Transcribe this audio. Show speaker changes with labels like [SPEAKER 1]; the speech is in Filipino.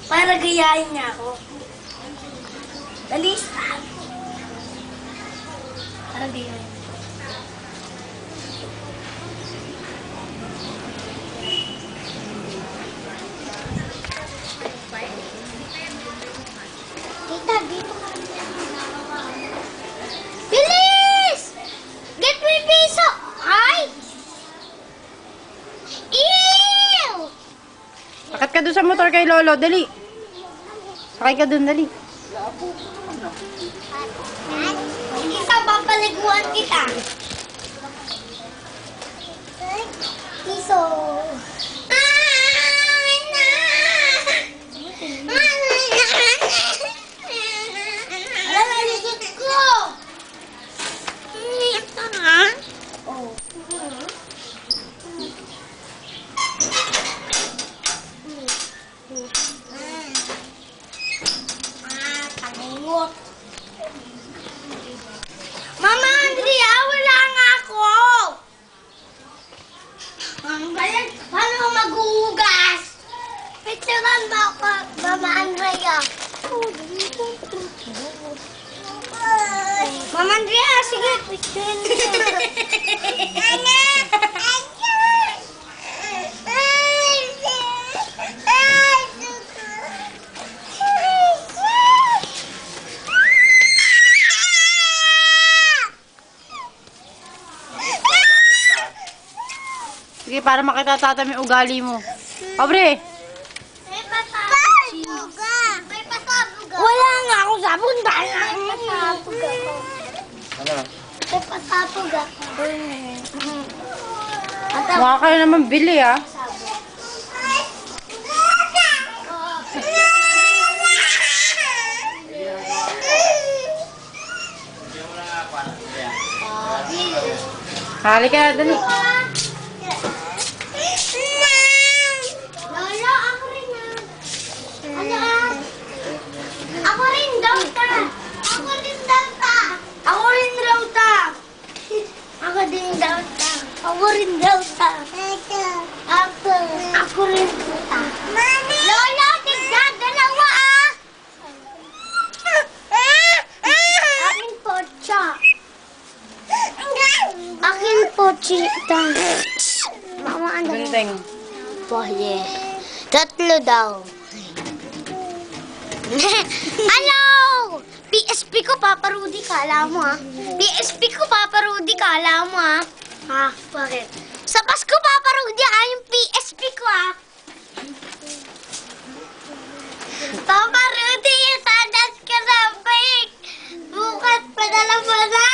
[SPEAKER 1] Para gayahin niya ako. Dali. Para gayahin.
[SPEAKER 2] Tita, dito ka. Bilis! Get me piso! Ay! Ew!
[SPEAKER 3] Akat ka doon sa motor kay Lolo, dali. Sakay ka doon, dali.
[SPEAKER 2] Isa, papaliguan kita. Piso. Alalikot ko! Oh. Tangingot. Mama Andrea, wala nga ako. Paano ako maghuhugas? Picturean ba ako, Mama Andrea? Mama Andrea, sige, picturean mo.
[SPEAKER 3] Sige, para makita tatam yung ugali mo. Pobre!
[SPEAKER 2] May pasabuga. May pasabuga. Wala nga ako sabon dahil may pasabuga ako.
[SPEAKER 4] Ano?
[SPEAKER 2] May pasabuga ako.
[SPEAKER 3] Mukha kayo naman bili, ah. Hali ka, dali.
[SPEAKER 2] Lolo, ako rin na. Ano ah? Ako rin daw ta. Ako rin daw ta.
[SPEAKER 1] Ako rin raw ta.
[SPEAKER 2] Ako din daw ta. Ako rin daw ta. Ako. Ako rin daw ta. Lolo, tignan, dalawa ah. Akin po, cha. Akin po, chita. Mama, ano?
[SPEAKER 3] Ganteng.
[SPEAKER 2] Poye. Tatlo daw. Hello! PSP ko, Papa Rudy, kala mo ah. PSP ko, Papa Rudy, kala mo ah.
[SPEAKER 1] Ha? Bakit?
[SPEAKER 2] Sa Pasko, Papa Rudy, yung PSP ko ah. Papa Rudy, sadas ka na, bake. Bukas, padala mo na.